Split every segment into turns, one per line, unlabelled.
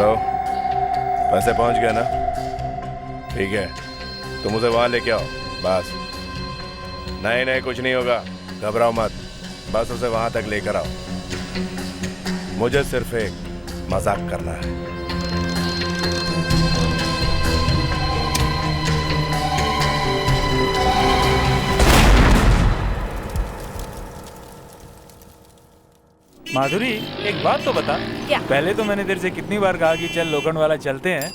Hello, पैसे पहुंच गए ना? ठीक है, तुम उसे वहां लेके आओ बस। नहीं नहीं, कुछ नहीं होगा, घबराओ मत, बस उसे वहां तक लेकर आओ। मुझे सिर्फ एक मजाक करना है।
माधुरी, एक बात तो बता।
क्या?
पहले तो मैंने तेरे से कितनी बार कहा कि चल लोखंड वाला चलते हैं,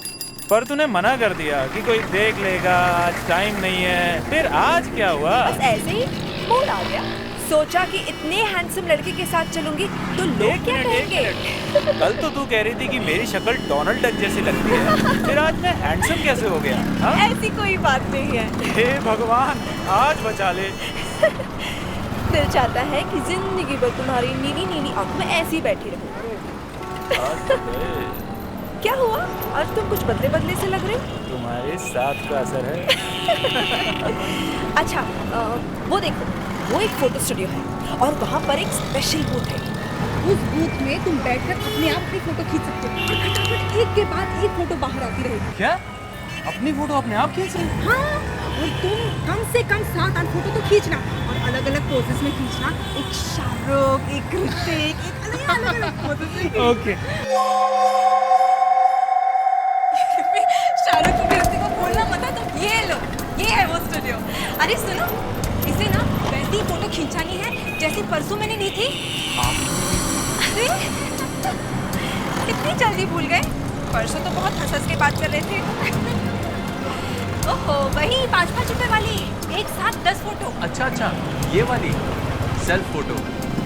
पर तूने मना कर दिया कि कोई देख लेगा, आज टाइम नहीं है। फिर आज क्या हुआ?
बस ऐसे ही मूड आ गया। सोचा कि इतने हैंडसम लड़के के साथ चलूंगी तो लोग क्या कहेंगे।
कल तो तू कह रही थी कि मेरी शक्ल डोनाल्ड डक जैसी लगती है, फिर आज मैं हैंडसम कैसे हो गया? हाँ?
ऐसी कोई बात नहीं है।
हे भगवान, आज बचा ले।
दिल चाहता है कि जिंदगी भर तुम्हारी नीली नीली आंख में ऐसी बैठी रहूं। क्या हुआ? आज तुम कुछ बदले बदले से लग रहे हो।
तुम्हारे साथ का असर है।
अच्छा, वो देखो, वो एक फोटो स्टूडियो है और वहाँ पर एक स्पेशल बूथ है।
उस बूथ में तुम बैठकर अपने आप की फोटो खींच सकते हो और फटाफट एक के बाद एक फोटो बाहर आती रहेगी।
क्या? अपनी फोटो अपने आप खींच रही?
हाँ, और तुम कम से कम 7-8 फोटो तो खींचना और अलग अलग पोजेस में खींचना। एक शाहरुख, एक ऋतिक, एक अलग अलग पोजेस में।
ओके।
शाहरुख को भी ऋतिक को बोलना मत है तो ये लो, ये है वो स्टूडियो। अरे सुनो, इसे ना वैसी फोटो खींचानी है जैसी परसों मैंने ली थी। अरे इतनी जल्दी भूल गए? परसों तो बहुत हंस के बात कर रहे थे। ओहो, वही 5-5 रुपए वाली, एक साथ 10 फोटो।
अच्छा, ये वाली सेल्फ फोटो,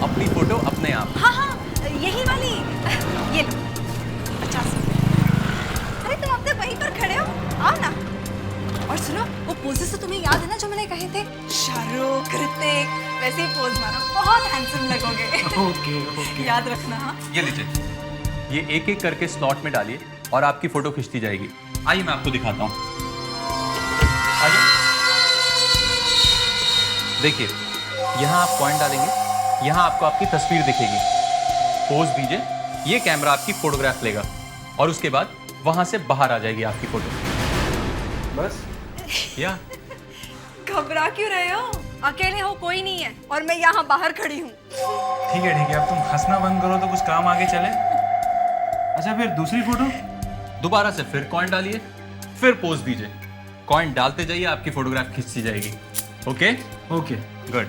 अपनी फोटो अपने आप।
हाँ, यही वाली। ये लो, 50 रुपए। अरे तुम अब तक वहीं पर खड़े हो, आओ ना। और सुनो, वो पोजेस तो तुम्हें याद है ना जो मैंने कहे थे? शाहरुख, ऋतिक, वैसे ही पोज मारो, बहुत हैंडसम लगोगे।
ओके।
याद रखना। हाँ,
ये लीजिए, ये एक एक करके स्लॉट में डालिए और आपकी फोटो खींचती जाएगी। आइए मैं आपको दिखाता हूँ। आइए, देखिए, यहाँ आप पॉइंट डालेंगे, यहाँ आपको आपकी तस्वीर दिखेगी। पोज दीजिए, ये कैमरा आपकी फोटोग्राफ लेगा और उसके बाद वहां से बाहर आ जाएगी आपकी फोटो। बस या
घबरा क्यों रहे हो? अकेले हो, कोई नहीं है और मैं यहाँ बाहर खड़ी हूँ।
ठीक है, अब तुम हंसना बंद करो तो कुछ काम आगे चले। अच्छा, फिर दूसरी फोटो?
दोबारा से फिर कॉइन डालिए, फिर पोज दीजिए, कॉइन डालते जाइए, आपकी फोटोग्राफ खींचती जाएगी। Okay good.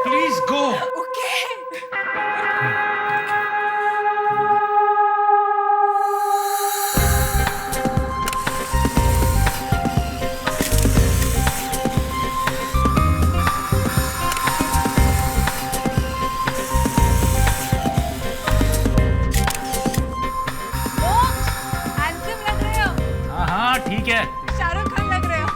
Please go.
Okay. Handsome लग रहे हो।
हाँ, ठीक है।
शाहरुख खान लग रहे हो।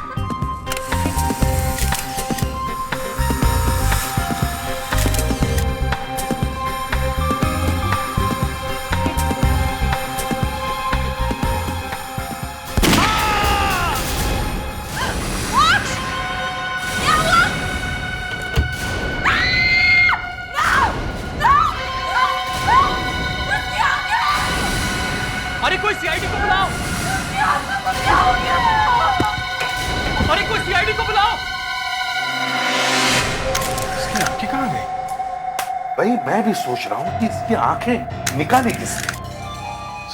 अरे कोई सीआईडी को बुलाओ, अरे कोई सीआईडी को बुलाओ।
इसकी आंखें कहाँ गई? भाई मैं भी सोच रहा हूँ कि इसकी आंखें निकाली किसने?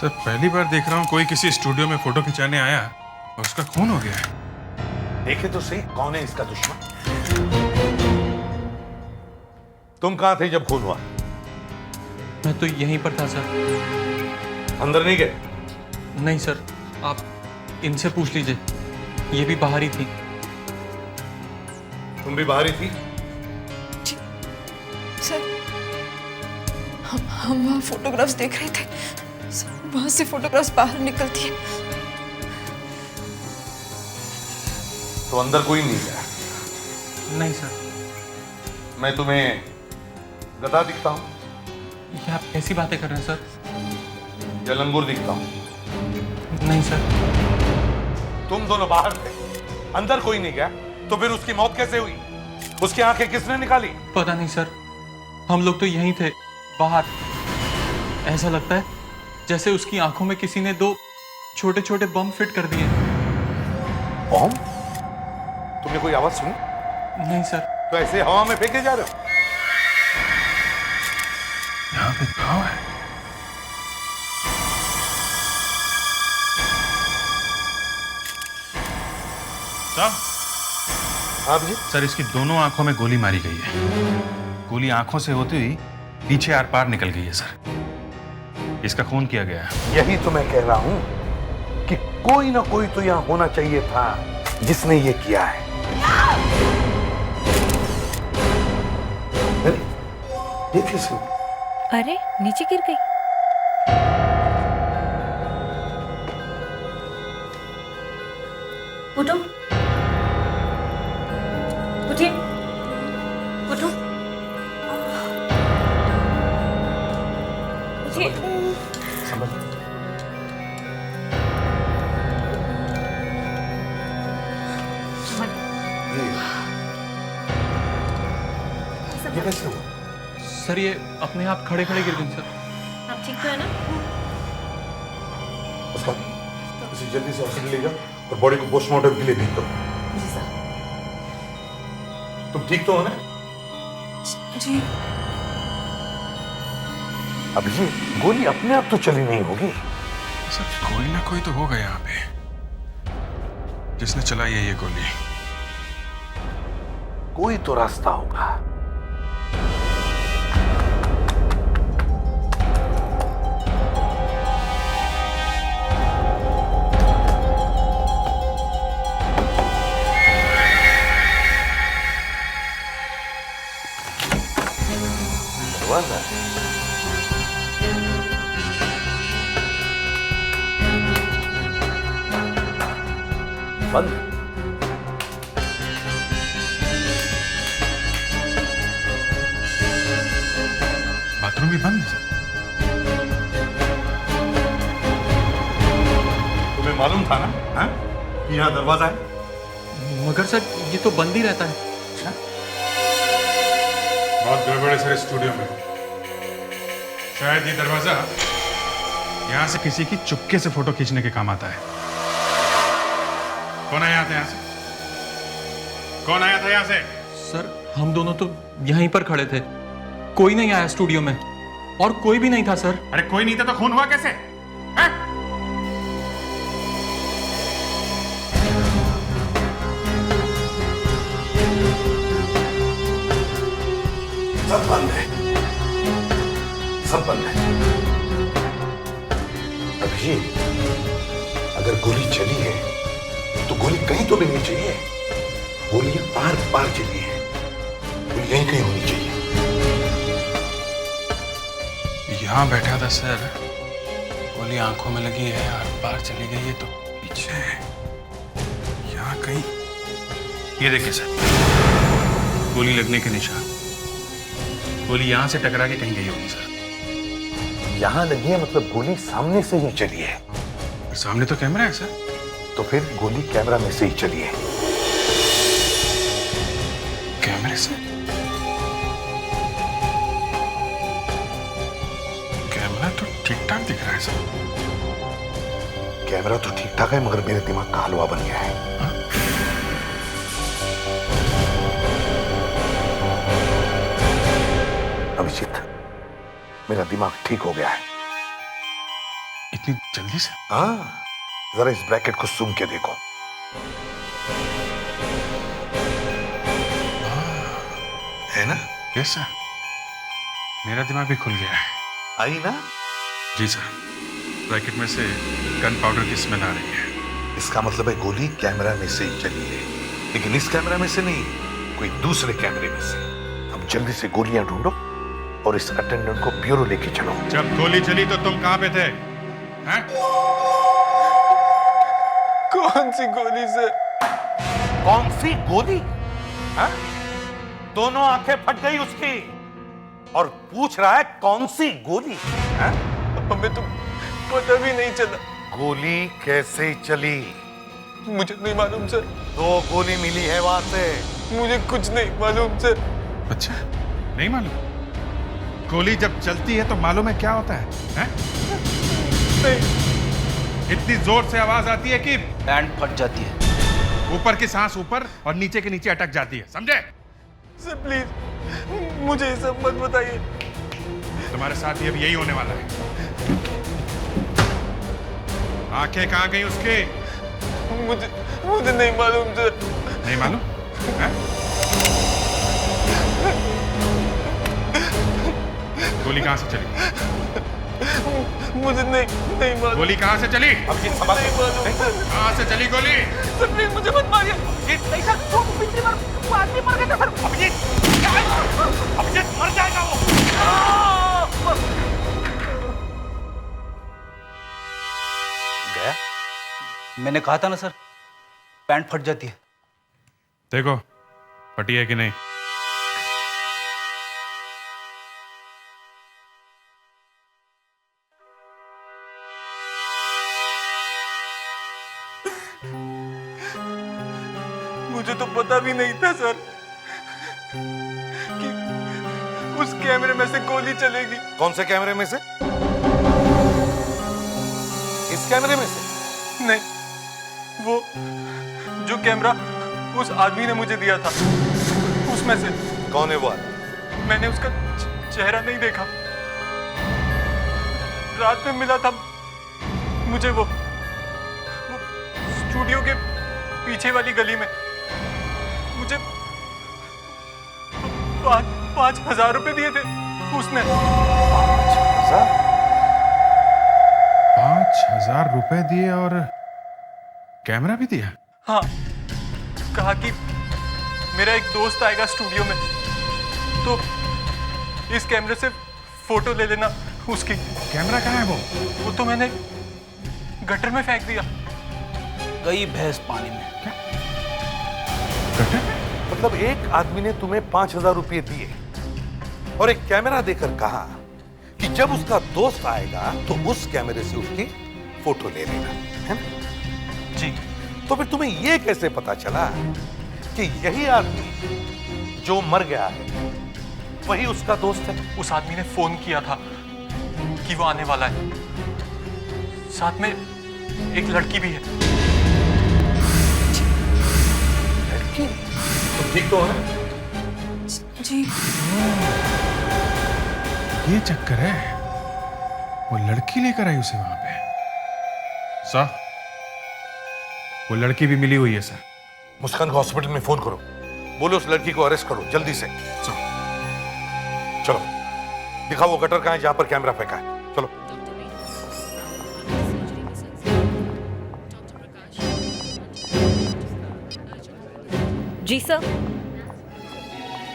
सर, पहली बार देख रहा हूँ कोई किसी स्टूडियो में फोटो खिंचाने आया और उसका खून हो गया है।
देखे तो सही कौन है इसका दुश्मन। तुम कहाँ थे जब खून हुआ?
मैं तो यहीं पर था सर।
अंदर नहीं गए?
नहीं सर, आप इनसे पूछ लीजिए, ये भी बाहर ही थी।
तुम भी बाहर ही थी?
सर, हम वहाँ फोटोग्राफ्स देख रहे थे। सर, वहाँ से फोटोग्राफ्स बाहर निकलती है।
तो अंदर कोई नहीं गया?
नहीं सर।
मैं तुम्हें गधा दिखता हूँ
ये आप कैसी बातें कर रहे हैं सर?
या लंगूर दिखता हूँ?
नहीं सर।
तुम दोनों बाहर थे, अंदर कोई नहीं गया तो फिर उसकी मौत कैसे हुई? उसकी आंखें किसने निकाली?
पता नहीं सर, हम लोग तो यहीं थे, बाहर। ऐसा लगता है जैसे उसकी आंखों में किसी ने 2 छोटे छोटे बम फिट कर दिए।
बम? तुमने कोई आवाज सुनी?
नहीं सर।
तो ऐसे हवा में फेंके जा रहे हो?
यहाँ पे गाँव है। साहब,
हाँ जी।
सर इसकी दोनों आंखों में गोली मारी गई है। गोली आंखों से होती हुई पीछे आर पार निकल गई है सर। इसका खून किया गया है।
यही तो मैं कह रहा हूं कि कोई ना कोई तो यहां होना चाहिए था जिसने ये किया है। अरे, ये किसने?
अरे नीचे गिर गई।
उठो, उठिए, उठो, उठिए।
ये कैसे हुआ?
सर ये अपने आप खड़े खड़े गिर गई सर।
आप ठीक तो है ना?
उसका इसे जल्दी से हॉस्पिटल ले जाओ और बॉडी को पोस्टमार्टम के लिए भेज दो।
जी सर।
तुम ठीक तो हो ना?
जी।
अब ये गोली अपने आप तो चली नहीं होगी।
सर कोई ना कोई तो होगा यहाँ पे जिसने चलाई है ये गोली।
कोई तो रास्ता होगा। दरवाजा बंद।
बाथरूम भी बंद है सर।
तुम्हें मालूम था ना हाँ? कि यहाँ दरवाजा है?
मगर सर ये तो बंद ही रहता है।
बहुत गड़बड़ है सर स्टूडियो में। शायद ये दरवाजा यहाँ से किसी की चुपके से फोटो खींचने के काम आता है। कौन आया था यहाँ से? कौन आया था यहाँ से?
सर हम दोनों तो यहीं पर खड़े थे, कोई नहीं आया स्टूडियो में, और कोई भी नहीं था सर।
अरे कोई नहीं था तो खून हुआ कैसे? हैं?
सब बंद है, सब बंद है। अभिजीत, अगर गोली चली है तो गोली कहीं तो मिलनी चाहिए। गोलियां पार पार चली है, गोली यहीं कहीं होनी चाहिए।
यहाँ बैठा था सर, गोली आंखों में लगी है और बाहर चली गई है तो पीछे यहाँ कहीं। ये देखिए सर, गोली लगने के निशान। गोली यहाँ से टकरा के कहीं गई होगी सर।
यहां लगी है मतलब गोली सामने से ही चली है।
सामने तो कैमरा है सर।
तो फिर गोली कैमरा में से ही चली है।
कैमरे से? कैमरा तो ठीक ठाक दिख रहा है सर।
कैमरा तो ठीक ठाक है मगर मेरे दिमाग का हलवा बन गया है। अभिजीत, मेरा दिमाग ठीक हो गया है।
इतनी जल्दी से?
हाँ, जरा इस ब्रैकेट को सूम के देखो। है ना?
यस सर, मेरा दिमाग भी खुल गया है।
आई ना?
जी सर, ब्रैकेट में से गन पाउडर की स्मेल आ रही है।
इसका मतलब है गोली कैमरा में से ही चली है, लेकिन इस कैमरा में से नहीं, कोई दूसरे कैमरे में से। अब जल्दी से गोलियां ढूंढो और इस अटेंडेंट को ब्यूरो लेके चलो।
जब गोली चली तो तुम कहां पे थे? हैं?
कौन सी गोली सर?
कौन सी गोली? हाँ? दोनों आंखें फट गई उसकी और पूछ रहा है कौन सी गोली?
हमें तो पता भी नहीं चला।
गोली कैसे चली?
मुझे नहीं मालूम सर।
2 गोली मिली है वहां से।
मुझे कुछ नहीं मालूम सर।
अच्छा, नहीं मालूम? गोली जब चलती है तो मालूम है क्या होता है, हैं?
नहीं।
इतनी जोर से आवाज आती है कि
बैंड फट जाती है।
ऊपर की सांस ऊपर और नीचे के नीचे अटक जाती है, समझे?
सर प्लीज मुझे ये सब मत बताइए।
तुम्हारे साथ ही अब यही होने वाला है। आंखें कहाँ गई उसकी?
मुझे नहीं मालूम सर।
नहीं मालूम? हैं? गोली कहाँ से चली?
मुझे नहीं मालूम।
गोली कहाँ से चली?
अभिजीत संभाल।
नहीं मालूम सर।
कहाँ से चली गोली?
सर प्लीज मुझे मत मारिए। नहीं सर, पिछली बार वो आदमी मर गया था सर।
अभिजीत मर जाएगा वो।
गया?
मैंने कहा था ना सर, पैंट फट जाती है।
देखो फटी है कि नहीं।
मुझे तो पता भी नहीं था सर कि उस कैमरे में से गोली चलेगी।
कौन से कैमरे में से? इस कैमरे में से?
नहीं, वो जो कैमरा उस आदमी ने मुझे दिया था उसमें से।
कौन है वो आदमी?
मैंने उसका चेहरा नहीं देखा। रात में मिला था मुझे वो स्टूडियो के पीछे वाली गली में। मुझे 5,000 रुपए दिए थे उसने।
5,000 रुपए दिए और कैमरा भी दिया?
हाँ, कहा कि मेरा एक दोस्त आएगा स्टूडियो में तो इस कैमरे से फोटो ले लेना उसकी।
कैमरा कहाँ है
वो तो मैंने गटर में फेंक दिया।
गई भैंस पानी में।
मतलब एक आदमी ने तुम्हें 5,000 रुपए दिए और एक कैमरा देकर कहा कि जब उसका दोस्त आएगा तो उस कैमरे से उसकी फोटो ले लेना, है ना?
जी।
तो फिर तुम्हें यह कैसे पता चला कि यही आदमी जो मर गया है वही उसका दोस्त है?
उस आदमी ने फोन किया था कि वो आने वाला है। साथ में एक लड़की भी है।
लड़की? तो ठीक तो है?
जी।
ये चक्कर है, वो लड़की लेकर आई उसे वहां पे। सर, वो लड़की भी मिली हुई है सर।
मुस्कान को हॉस्पिटल में फोन करो, बोलो उस लड़की को अरेस्ट करो जल्दी से। चलो दिखाओ वो गटर कहाँ है जहां पर कैमरा फेंका है। चलो।
जी सर।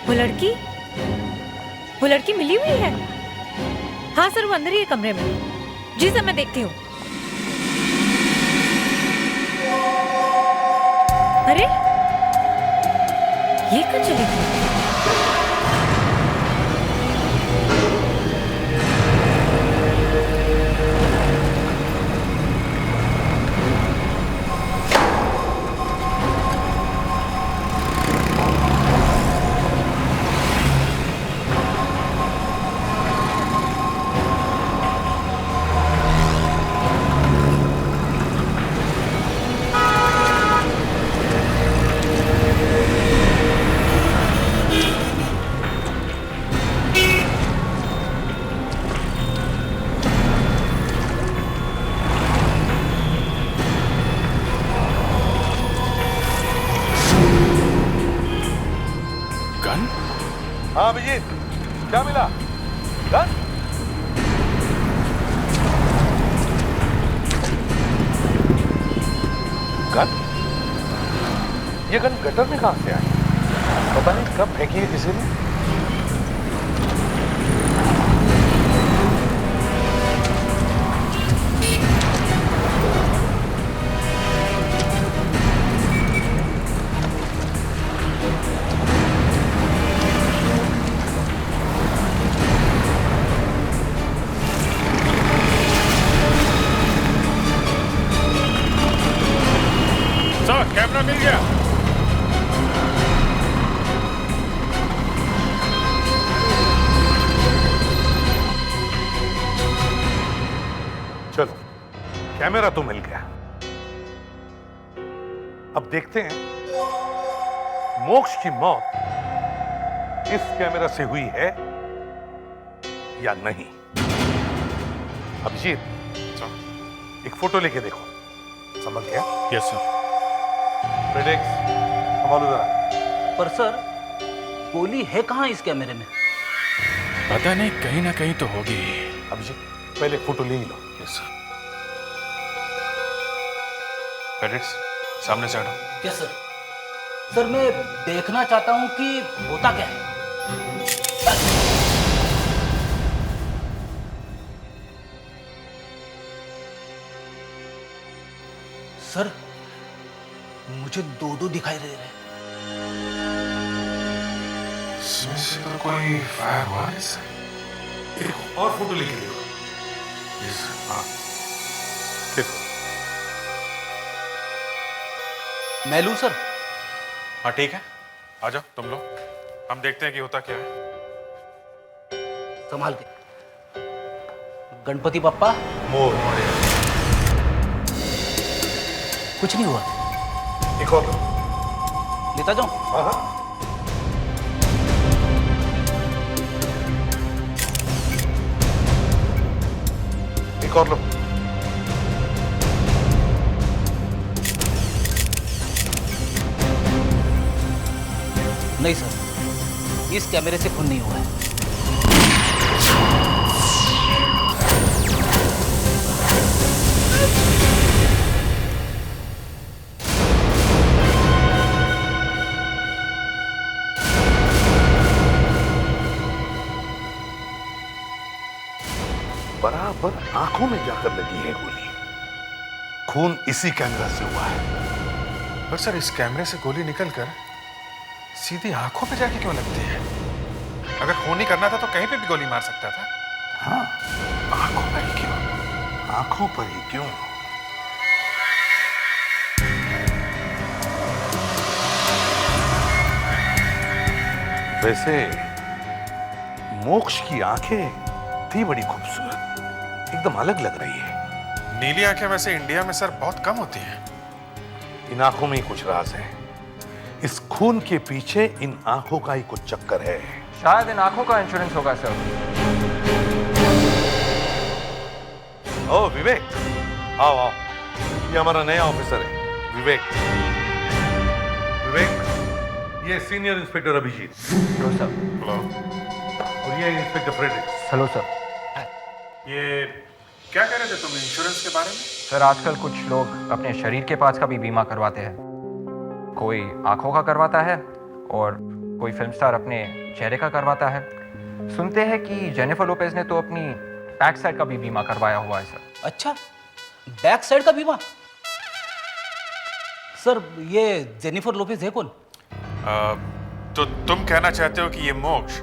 वो लड़की मिली हुई है? हाँ सर, वो अंदर ही है कमरे में। जी सर, मैं देखती हूँ। अरे ये कहाँ चली गई?
हाँ अभिजीत, क्या मिला? गन? गन? ये गन गटर में कहां से आई? पता नहीं कब फेंकी है किसी ने।
कैमरा मिल गया।
चलो, कैमरा तो मिल गया। अब देखते हैं मोक्ष की मौत इस कैमरा से हुई है या नहीं। अभिजीत, एक फोटो लेके देखो। समझ गया?
Yes sir.
प्रेडिक्स, संभालो जरा।
पर सर गोली है कहाँ इस कैमरे में?
पता नहीं, कहीं ना कहीं तो होगी।
अभिजीत, पहले फोटो ले ही लो।
Yes sir. पेडिक्स, सामने से हटो।
क्या सर? सर मैं देखना चाहता हूँ कि होता क्या है। सर मुझे दो दिखाई दे रहे हैं।
इसमें से तो कोई फायर हुआ है सर।
एक और फोटो लेके देखो।
Yes sir.
हाँ, देखो।
मैं लूं सर?
हाँ ठीक है, आ जाओ तुम लोग, हम देखते हैं कि होता क्या है।
संभाल के। गणपति बप्पा।
मोर।
कुछ नहीं हुआ।
एक और।
लेता जाऊं?
हाँ हाँ। एक और लो।
नहीं सर, इस कैमरे से खून नहीं हुआ है।
बराबर आंखों में जाकर लगी है गोली। खून इसी कैमरा से हुआ है।
पर सर इस कैमरे से गोली निकलकर सीधी आंखों पे जाके क्यों लगती है? अगर खून नहीं करना था तो कहीं पे भी गोली मार सकता था।
हाँ,
आंखों पर ही क्यों?
आंखों पर ही क्यों? वैसे मोक्ष की आंखें थी बड़ी खूबसूरत, एकदम अलग लग रही है।
नीली आंखें वैसे इंडिया में सर बहुत कम होती हैं।
इन आंखों में ही कुछ राज है। इस खून के पीछे इन आंखों का ही कुछ चक्कर है।
शायद इन आंखों का इंश्योरेंस होगा सर।
ओ विवेक, आओ आओ, ये हमारा नया ऑफिसर है विवेक। विवेक, ये senior inspector Abhijeet.
Hello sir.
Hello.
और ये इंस्पेक्टर फ्रेडरिक्स।
Hello sir.
ये क्या कह रहे थे तुम इंश्योरेंस के बारे में?
सर आजकल कुछ लोग अपने शरीर के पार्ट्स का भी बीमा करवाते हैं। कोई आंखों का करवाता है और कोई फिल्म स्टार अपने चेहरे का करवाता है। सुनते हैं कि जेनिफर लोपेज ने तो अपनी बैक साइड का भी बीमा करवाया हुआ है सर।
अच्छा, बैक साइड का बीमा? सर ये जेनिफर लोपेज है कौन?
तो तुम कहना चाहते हो कि ये मोक्ष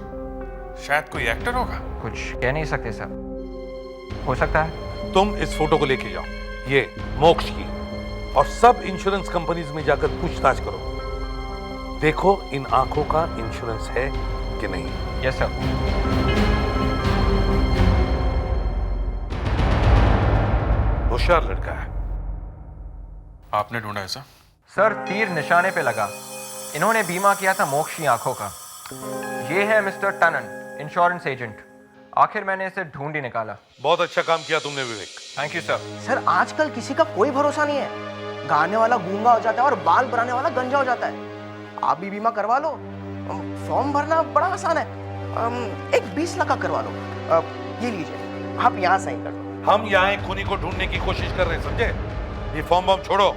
शायद कोई एक्टर होगा?
कुछ कह नहीं सकते सर, हो सकता है।
तुम इस फोटो को लेके जाओ, ये मोक्ष की, और सब इंश्योरेंस कंपनीज में जाकर पूछताछ करो। देखो इन आंखों का इंश्योरेंस है कि नहीं।
Yes sir.
होशियार लड़का है।
आपने ढूंढा है सर?
सर तीर निशाने पे लगा। इन्होंने बीमा किया था मोक्ष की आंखों का। ये है मिस्टर टनन, इंश्योरेंस एजेंट। आखिर मैंने इसे ढूंढ ही निकाला।
बहुत अच्छा काम किया तुमने Vivek.
Thank you sir.
Sir आजकल किसी का कोई भरोसा नहीं है। गाने वाला गूंगा हो जाता है और बाल बनाने वाला गंजा हो जाता है। आप भी बीमा करवा लो, फॉर्म भरना बड़ा आसान है। एक 20 लाख का करवा लो। ये लीजिए, आप यहाँ साइन कर दो।
हम यहाँ एक खूनी को ढूंढने की कोशिश कर रहे हैं, समझे? ये फॉर्म बम छोड़ो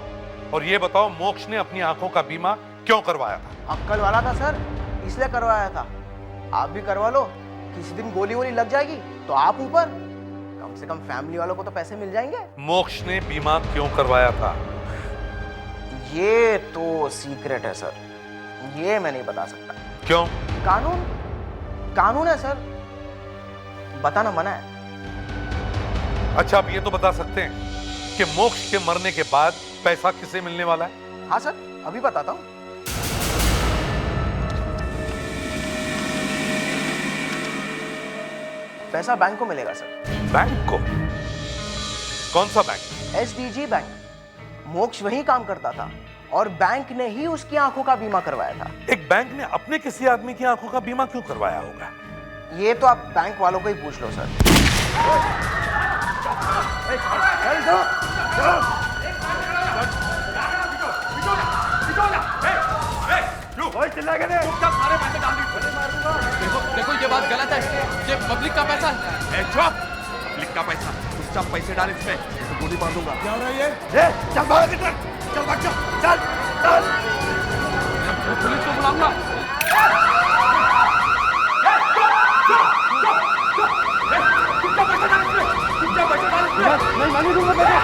और ये बताओ मोक्ष ने अपनी आंखों का बीमा क्यों करवाया था?
अक्कल वाला था सर, इसलिए करवाया था। आप भी करवा लो, किसी दिन गोली वोली लग जाएगी तो आप ऊपर, कम से कम फैमिली वालों को तो पैसे मिल जाएंगे।
मोक्ष ने बीमा क्यों करवाया था?
ये तो सीक्रेट है सर, ये मैं नहीं बता सकता।
क्यों?
कानून है सर, बताना मना है।
अच्छा, आप ये तो बता सकते हैं कि मोक्ष के मरने के बाद पैसा किसे मिलने वाला है?
हाँ सर, अभी बताता हूँ। पैसा बैंक को मिलेगा सर।
बैंक को? कौन सा बैंक?
SDG bank. मोक्ष वही काम करता था और बैंक ने ही उसकी आंखों का बीमा करवाया था।
एक बैंक ने अपने किसी आदमी की आंखों का बीमा क्यों करवाया होगा?
ये तो आप बैंक वालों को ही पूछ लो सर।
देखो ये बात गलत है, ये पब्लिक का पैसा है।
पब्लिक का पैसा, चुपचाप पैसे डाल इसमें, तो गोली मार दूंगा।
क्या हो रहा है ये?
चल भाग इधर, चल भाग, चल चल।
पुलिस को बुलाऊंगा।
नहीं मानी दूंगा पैसा।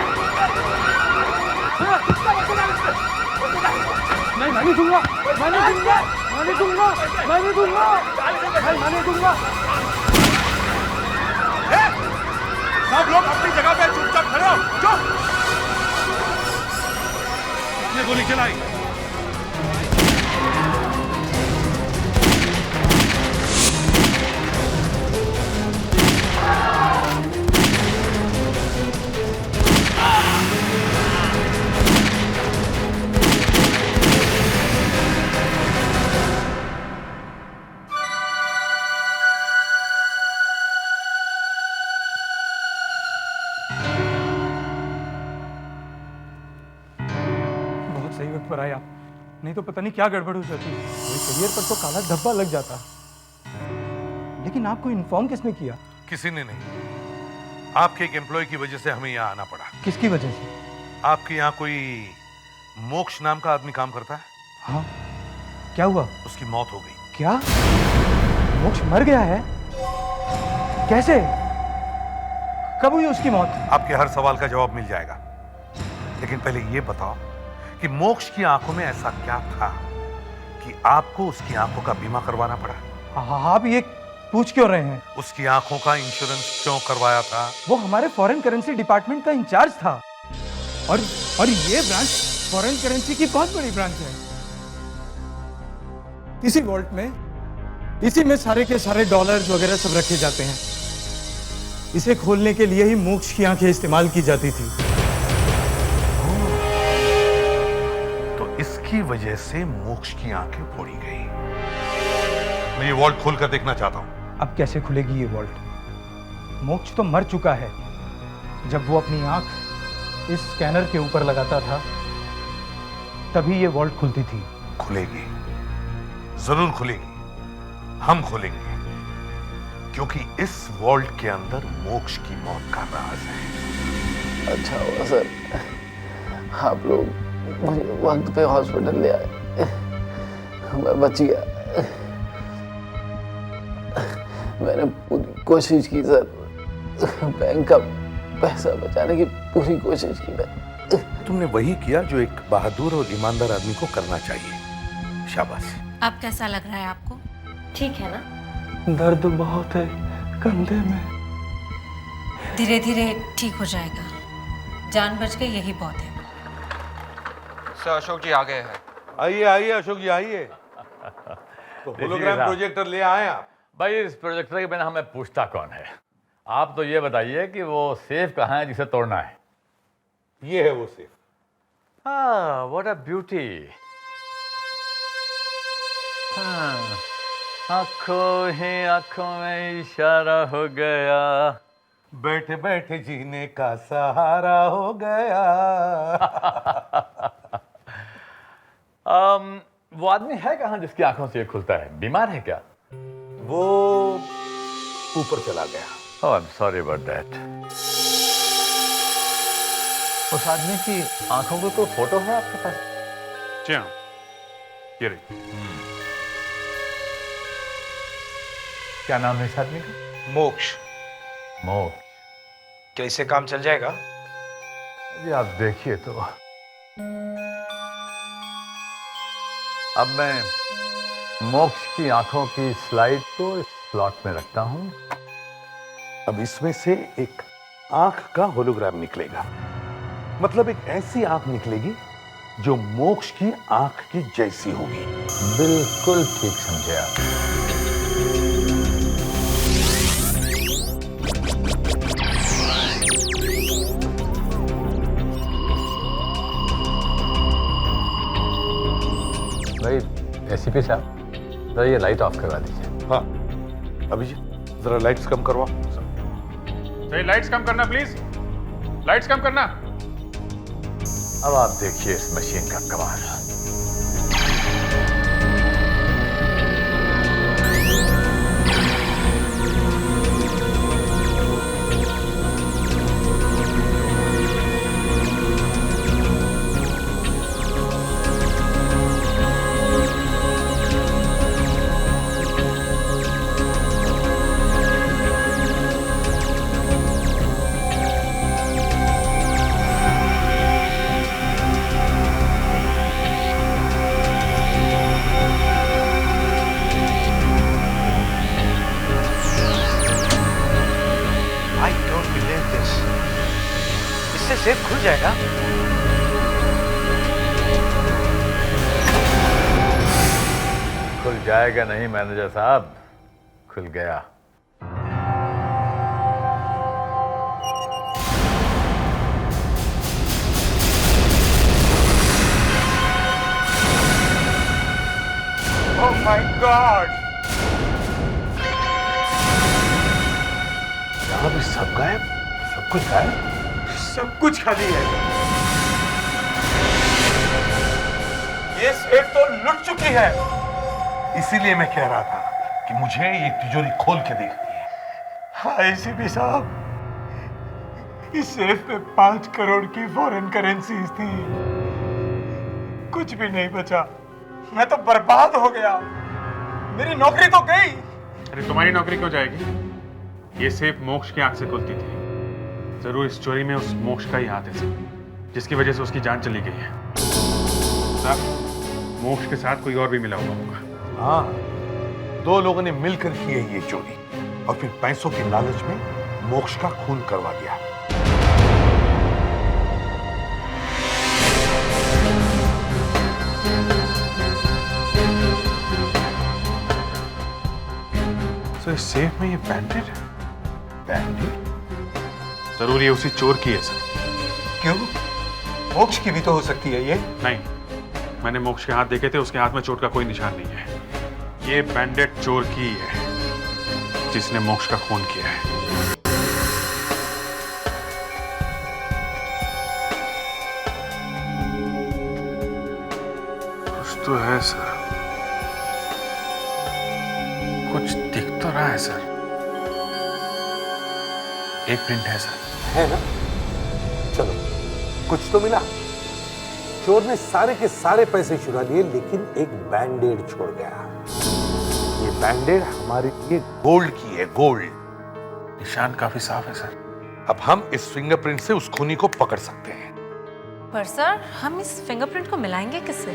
नहीं मानी दूंगा, मानी दूंगा, मानी दूंगा, मानी दूंगा, नहीं मानी दूंगा।
सब लोग अपनी जगह पे चुपचाप खड़े हो, चुप। किसने गोली चलाई?
सही वक्त पर आया, नहीं तो पता नहीं क्या गड़बड़ हो जाती। मेरे करियर पर तो काला धब्बा लग जाता। लेकिन आपको इन्फॉर्म किसने किया?
किसी ने नहीं। आपके एक एम्प्लॉय की वजह से हमें यहाँ आना पड़ा।
किसकी वजह से?
आपके यहाँ कोई मोक्ष नाम का आदमी काम करता है?
हाँ, क्या हुआ?
उसकी मौत हो गई।
क्या? मोक्ष मर गया है? कैसे? कब हुई उसकी मौत?
आपके हर सवाल का जवाब मिल जाएगा, लेकिन पहले ये बताओ कि मोक्ष की आंखों में ऐसा क्या था कि आपको उसकी आंखों का बीमा करवाना पड़ा?
आप ये पूछ क्यों रहे हैं?
उसकी आंखों का इंश्योरेंस क्यों करवाया था?
वो हमारे फॉरेन करेंसी डिपार्टमेंट का इंचार्ज था और ये ब्रांच फॉरेन करेंसी की बहुत बड़ी ब्रांच है। इसी वॉल्ट में, इसी में सारे के सारे डॉलर्स वगैरह सब रखे जाते हैं। इसे खोलने के लिए ही मोक्ष की आंखें इस्तेमाल की जाती थी।
इसकी वजह से मोक्ष की आंखें फोड़ी गई। मैं ये वॉल्ट खोलकर देखना चाहता हूं।
अब कैसे खुलेगी ये वॉल्ट? मोक्ष तो मर चुका है। जब वो अपनी आंख इस स्कैनर के ऊपर लगाता था, तभी ये वॉल्ट खुलती थी।
खुलेगी, जरूर खुलेगी। हम खोलेंगे, क्योंकि इस वॉल्ट के अंदर मोक्ष की मौत का राज है।
अच्छा हुआ सर, आप लोग मुझे वक्त पे हॉस्पिटल ले आए, मैं बच गया। मैंने पूरी कोशिश की सर, बैंक का पैसा बचाने की पूरी कोशिश की मैंने।
तुमने वही किया जो एक बहादुर और ईमानदार आदमी को करना चाहिए। शाबाश।
अब कैसा लग रहा है आपको? ठीक है ना?
दर्द बहुत है कंधे में।
धीरे धीरे ठीक हो जाएगा, जान बच गई यही बहुत है।
सर अशोक जी आ गए हैं।
आइए आइए अशोक जी आइए। तो होलोग्राम प्रोजेक्टर ले आए आप?
भाई इस प्रोजेक्टर के बिना हमें पूछता कौन है? आप तो ये बताइए कि वो सेफ कहाँ है जिसे तोड़ना है?
ये है वो सेफ।
हाँ, व्हाट अ ब्यूटी। आंखों ही आंखों में इशारा हो गया,
बैठे बैठे जीने का सहारा हो गया।
वो आदमी है कहाँ जिसकी आंखों से ये खुलता है? बीमार है क्या?
वो ऊपर चला गया।
Oh, I'm sorry about that. उस आदमी की आंखों की कोई फोटो है आपके पास?
जी हाँ, ये रही।
क्या नाम है इस आदमी का?
मोक्ष।
मोक्ष।
क्या इससे काम चल जाएगा?
जी आप देखिए तो। अब मैं मोक्ष की आंखों की स्लाइड को इस स्लॉट में रखता हूं।
अब इसमें से एक आंख का होलोग्राम निकलेगा, मतलब एक ऐसी आंख निकलेगी जो मोक्ष की आंख की जैसी होगी।
बिल्कुल ठीक समझे आप। भाई एसीपी साहब, जरा ये लाइट ऑफ करवा दीजिए।
हाँ अभिजीत, जरा लाइट्स कम करवा।
सही, लाइट्स कम करना प्लीज, लाइट्स कम करना।
अब आप देखिए इस मशीन का कमाल।
सेफ खुल जाएगा।
खुल जाएगा नहीं मैनेजर साहब, खुल गया।
ओह माय गॉड,
यहां भी सब गायब, सब कुछ गायब,
सब कुछ खाली है। ये सेफ तो लुट चुकी है।
इसीलिए मैं कह रहा था कि मुझे ये तिजोरी खोल के देखनी है।
हाँ एसीपी साहब, इस सेफ में 5 करोड़ की फॉरेन करेंसीज थी। कुछ भी नहीं बचा, मैं तो बर्बाद हो गया। मेरी नौकरी तो गई।
अरे तुम्हारी नौकरी क्यों जाएगी? ये सेफ मोक्ष की आंख से खुलती थी। जरूर इस चोरी में उस मोक्ष का ही हाथ है, जिसकी वजह से उसकी जान चली गई है। साहब, मोक्ष के साथ कोई और भी मिला हुआ होगा।
हाँ, 2 लोगों ने मिलकर की है ये चोरी और फिर पैसों के लालच में मोक्ष का खून करवा दिया।
तो इस सेफ में ये बैंडेड है।
बैंडेड?
जरूर ये उसी चोर की है सर।
क्यों? मोक्ष की भी तो हो सकती है ये।
नहीं, मैंने मोक्ष के हाथ देखे थे, उसके हाथ में चोट का कोई निशान नहीं है। ये बैंडेड चोर की है जिसने मोक्ष का खून किया है। कुछ तो है सर, कुछ दिख तो रहा है सर। एक प्रिंट है सर।
है ना? चलो, कुछ तो मिला। चोर ने सारे के सारे पैसे चुरा लिए, लेकिन एक बैंडेड छोड़ गया। ये बैंडेड हमारे लिए गोल्ड की है, गोल्ड।
निशान काफी साफ है सर।
अब हम इस फिंगरप्रिंट से उस खूनी को पकड़ सकते हैं।
पर सर, हम इस फिंगरप्रिंट को मिलाएंगे किससे?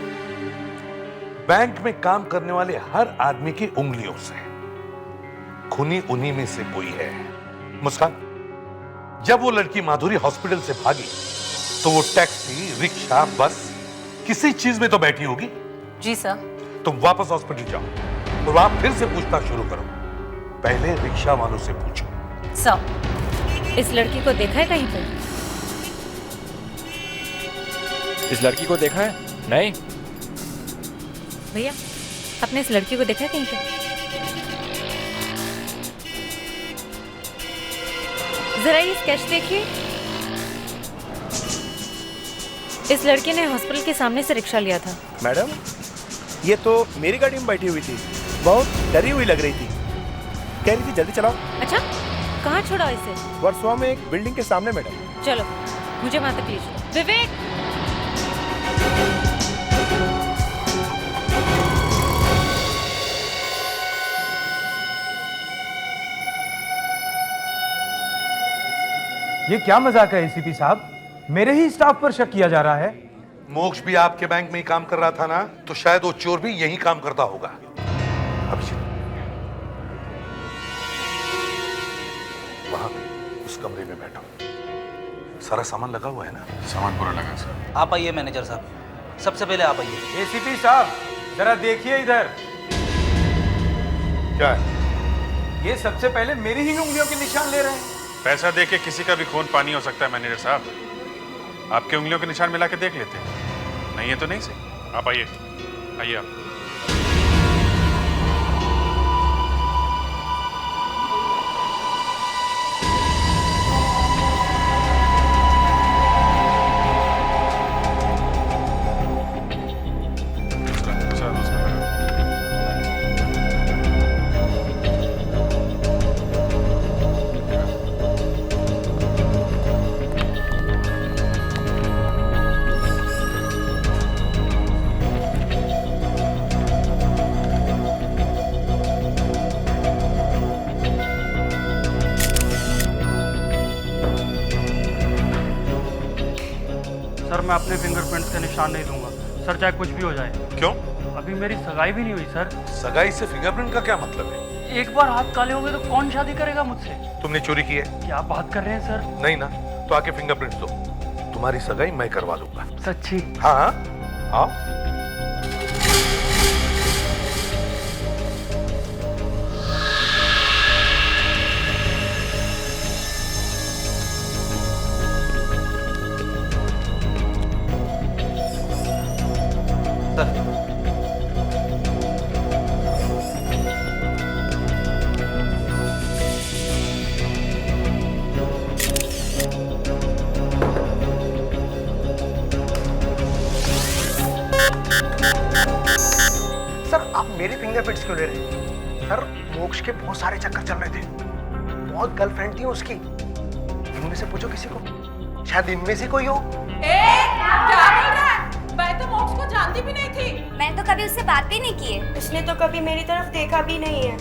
बैंक में काम करने वाले हर आदमी की उंगलियों से। खूनी उन्हीं में से कोई है। मुस्कान, जब वो लड़की माधुरी हॉस्पिटल से भागी तो वो टैक्सी, रिक्शा, बस किसी चीज में तो बैठी होगी।
जी सर।
तुम वापस हॉस्पिटल जाओ और वहां फिर से पूछताछ शुरू करो। पहले रिक्शा वालों से पूछो।
सर, इस लड़की को देखा है कहीं पे?
इस लड़की को देखा है? नहीं।
भैया, आपने इस लड़की को देखा है कहीं पे? जरा ये स्केच देखिए। इस लड़की ने हॉस्पिटल के सामने से रिक्शा लिया था।
मैडम, ये तो मेरी गाड़ी में बैठी हुई थी, बहुत डरी हुई लग रही थी। कह रही थी जल्दी चलाओ।
अच्छा, कहाँ छोड़ा इसे?
वर्सोवा में एक बिल्डिंग के सामने मैडम।
चलो, मुझे वहां तक ले चलो। विवेक,
ये क्या मजाक है एसीपी साहब? मेरे ही स्टाफ पर शक किया जा रहा है।
मोक्ष भी आपके बैंक में ही काम कर रहा था ना, तो शायद वो चोर भी यही काम करता होगा। अभिजीत, वहां उस कमरे में बैठो। सारा सामान लगा हुआ है ना?
सामान पूरा लगा सर।
आप आइए मैनेजर साहब।
सबसे पहले आप आइए।
एसीपी साहब जरा देखिए इधर।
क्या है?
ये सबसे पहले मेरी ही उंगलियों के निशान ले रहे हैं।
पैसा दे के किसी का भी खून पानी हो सकता है मैनेजर साहब। आपके उंगलियों के निशान मिला के देख लेते हैं। नहीं है तो नहीं सही। आप आइए, आइए आप।
सर मैं अपने फिंगरप्रिंट्स के निशान नहीं दूंगा सर, चाहे कुछ भी हो जाए।
क्यों?
अभी मेरी सगाई भी नहीं हुई सर।
सगाई से फिंगरप्रिंट का क्या मतलब है?
एक बार हाथ काले हो गए तो कौन शादी करेगा मुझसे?
तुमने चोरी की है?
क्या बात कर रहे हैं सर?
नहीं ना, तो आके फिंगरप्रिंट्स दो, तुम्हारी सगाई मैं करवा दूंगा।
सच्ची?
हाँ हाँ आओ।
सर आप मेरे फिंगरप्रिंट्स क्यों ले रहे हैं? सर मोक्ष के बहुत सारे चक्कर चल रहे थे, बहुत गर्लफ्रेंड थी उसकी। इनमें से पूछो किसी को, शायद इनमें से कोई हो।
क्या बोल रहा है? मैं तो मोक्ष को जानती भी नहीं थी।
मैं तो कभी उससे बात भी नहीं की है।
उसने तो कभी मेरी तरफ देखा भी नहीं है।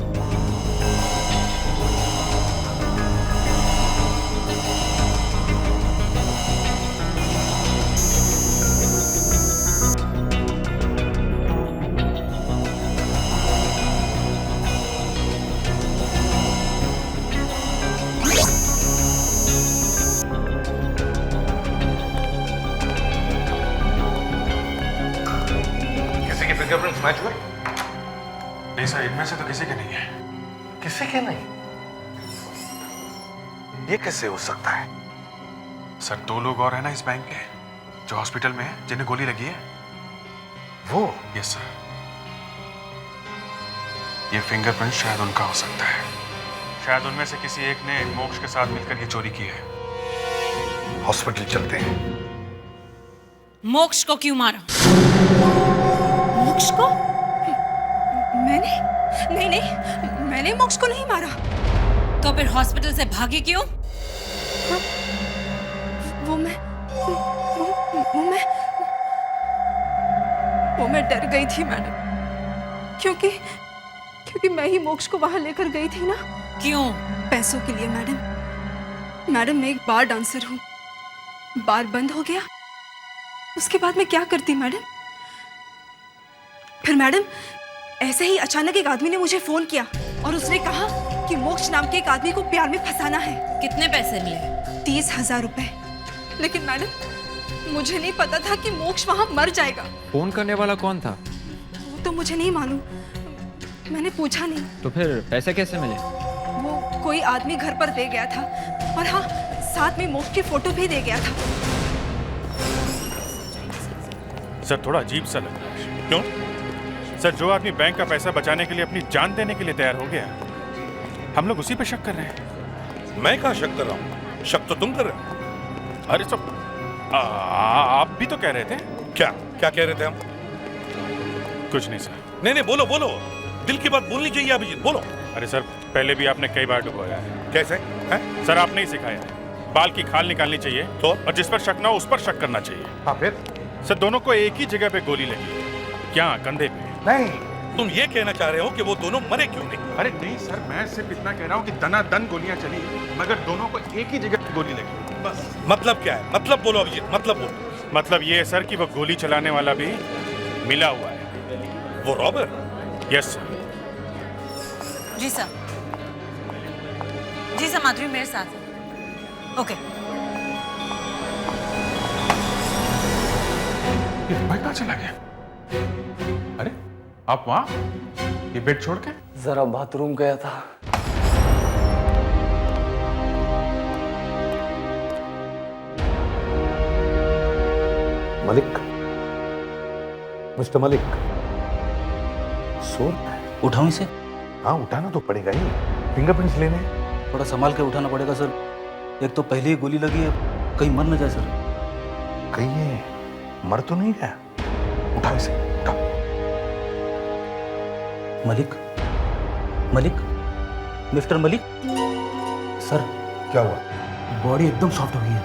फिंगरप्रिंट्स मैच हुए?
नहीं सर, इनमें से तो किसी के नहीं है।
किसी के नहीं? ये कैसे हो सकता है?
सर 2 लोग और हैं ना इस बैंक के जो हॉस्पिटल में हैं, जिन्हें गोली लगी है।
वो?
Yes sir. ये फिंगरप्रिंट शायद उनका हो सकता है। शायद उनमें से किसी एक ने मोक्ष के साथ मिलकर ये चोरी की है।
हॉस्पिटल चलते हैं।
मोक्ष को क्यों मारा?
मोक्ष को? मैंने नहीं, मैंने मोक्ष को नहीं मारा।
तो फिर हॉस्पिटल से भागी क्यों?
वो मैं डर गई थी मैडम, क्योंकि मैं ही मोक्ष को वहां लेकर गई थी ना।
क्यों?
पैसों के लिए मैडम। मैडम मैं एक बार डांसर हूँ, बार बंद हो गया, उसके बाद मैं क्या करती मैडम? फिर मैडम ऐसे ही अचानक एक आदमी ने मुझे फोन किया और उसने कहा कि मोक्ष नाम के एक आदमी को प्यार में फंसाना है।
कितने पैसे मिले?
30,000 रुपए। लेकिन मैडम मुझे नहीं पता था कि मोक्ष वहां मर जाएगा।
फोन करने वाला कौन था?
वो तो मुझे नहीं मालूम, मैंने पूछा नहीं।
तो फिर पैसे कैसे मिले?
वो कोई आदमी घर पर दे गया था, और हाँ साथ में मोक्ष की फोटो भी दे गया था।
सर थोड़ा अजीब सा लग रहा है। क्यों? सर जो आदमी बैंक का पैसा बचाने के लिए अपनी जान देने के लिए तैयार हो गया, हम लोग उसी पे शक कर रहे हैं।
मैं कहाँ शक कर रहा हूँ? शक तो तुम कर रहे हो।
अरे सब आप भी तो कह रहे थे।
क्या क्या कह रहे थे हम?
कुछ नहीं सर।
नहीं बोलो बोलो, दिल की बात बोलनी चाहिए अभिजीत, बोलो।
अरे सर पहले भी आपने कई बार डुबोया है।
कैसे है?
सर आपने ही सिखाया है, बाल की खाल निकालनी चाहिए तो, और जिस पर शक ना हो उस पर शक करना चाहिए।
हाँ फिर?
सर दोनों को एक ही जगह पे गोली लगी, क्या कंधे पे?
नहीं, तुम ये कहना चाह रहे हो कि वो दोनों मरे क्यों नहीं?
अरे नहीं सर, मैं सिर्फ इतना कह रहा हूँ कि दनादन गोलियां चली, मगर दोनों को एक ही जगह पे गोली लगी, बस।
मतलब क्या है? मतलब बोलो अभिजीत, मतलब बोलो।
मतलब ये है सर कि वो गोली चलाने वाला भी मिला हुआ है।
वो रॉबर?
Yes sir.
जी सर, जी सर, माधुरी मेरे साथ है। ओके।
ये रुपए कहाँ चला गया? अरे आप वहां ये बेड छोड़ के?
जरा बाथरूम गया था।
मलिक, मिस्टर मलिक, सो
उठाऊं इसे?
हाँ, उठाना तो पड़ेगा ही, फिंगरप्रिंट्स लेने।
थोड़ा संभाल के उठाना पड़ेगा सर, एक तो पहले ही गोली लगी है, कहीं मर न जाए सर।
कहीं ये मर तो नहीं गया? उठाओ इसे, उठाओ।
मलिक, मलिक, मिस्टर मलिक। सर
क्या हुआ?
बॉडी एकदम सॉफ्ट हो गई है,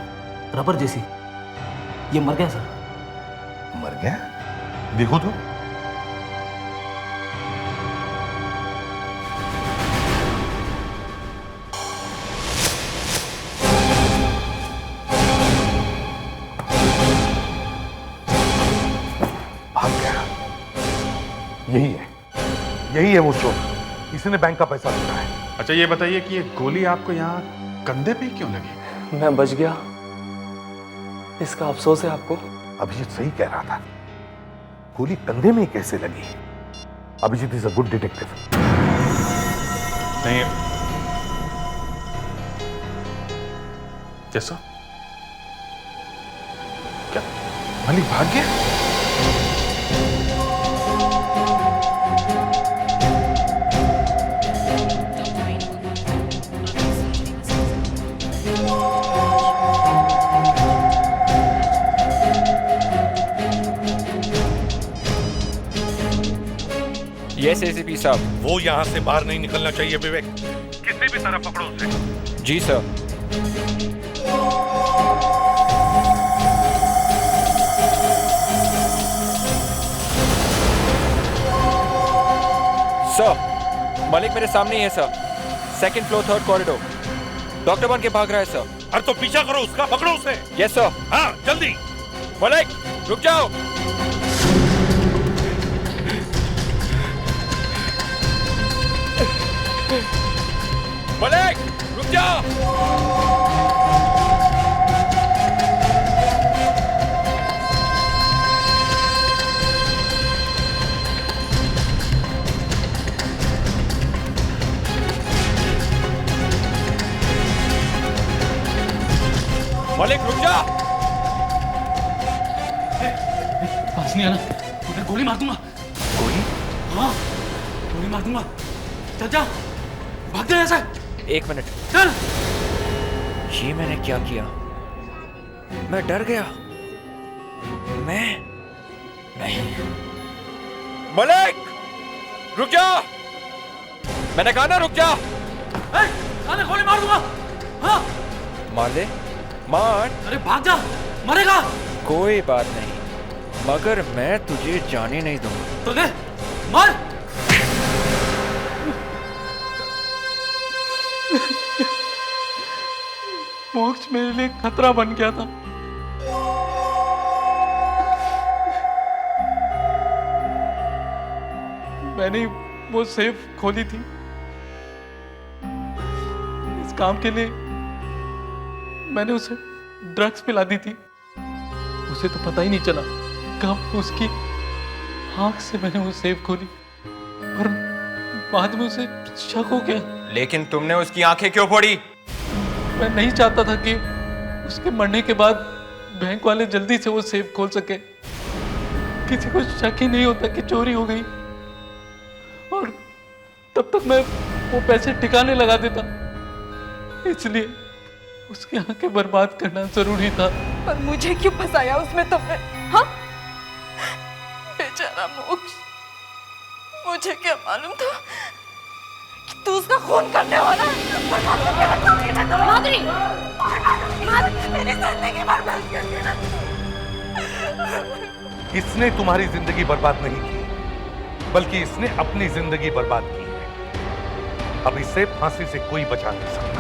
रबर जैसी। ये मर गया सर।
मर गया? देखो तो। भाग गया। यही है वो चोर। इसने बैंक का पैसा लूटा है।
अच्छा ये बताइए कि ये गोली आपको यहाँ कंधे पे क्यों लगी?
मैं बच गया, इसका अफसोस है आपको।
अभिजीत सही कह रहा था, गोली कंधे में कैसे लगी? Abhijeet is a good detective.
नहीं जैसा क्या मलिक भाग गया?
यस एसीपी साहब।
वो यहाँ से बाहर नहीं निकलना चाहिए विवेक। किसी भी तरह पकड़ो उसे।
जी सर। सर मलिक मेरे सामने ही है sir, second floor third corridor, doctor बन के भाग रहा है सर।
अरे तो पीछा करो उसका, पकड़ो उसे।
Yes sir.
हाँ जल्दी।
मलिक रुक जाओ। मलिक रुक जाओ। मलिक रुक जा।
पास नहीं आना, उधर गोली मार दूंगा।
गोली?
हाँ गोली मार दूंगा। चल जा, भाग जा यहाँ से।
एक मिनट।
चल।
ये मैंने क्या किया? मैं डर गया। मैं नहीं। मलिक रुक जा, मैंने कहा ना रुक जा।
अरे गोली मार दूंगा। हाँ
मार दे, मार।
अरे भाग जा, मरेगा।
कोई बात नहीं, मगर मैं तुझे जाने नहीं दूंगा।
तो ले, मार। मोक्ष मेरे लिए खतरा बन गया था। मैंने वो सेफ खोली थी इस काम के लिए। मैंने उसे ड्रग्स पिला दी थी, उसे तो पता ही नहीं चला कब उसकी आंख से मैंने वो सेफ खोली और बाद में उसे शक हो गया।
लेकिन तुमने उसकी आंखें क्यों फोड़ी?
मैं नहीं चाहता था कि उसके मरने के बाद बैंक वाले जल्दी से वो सेफ खोल सके, किसी को शक ही नहीं होता कि चोरी हो गई, और तब तक मैं वो पैसे ठिकाने लगा देता। इसलिए उसकी आंखें बर्बाद करना जरूरी था।
पर मुझे क्यों फंसाया उसमें तुमने? हाँ बेचारा मोक्ष, मुझे क्या मालूम था कि तू उसका खून करने वाला है।
माधुरी, मेरी जिंदगी बर्बाद कर दी ना।
इसने तुम्हारी जिंदगी बर्बाद नहीं की, बल्कि इसने अपनी जिंदगी बर्बाद की है। अब इसे फांसी से कोई बचा नहीं सकता।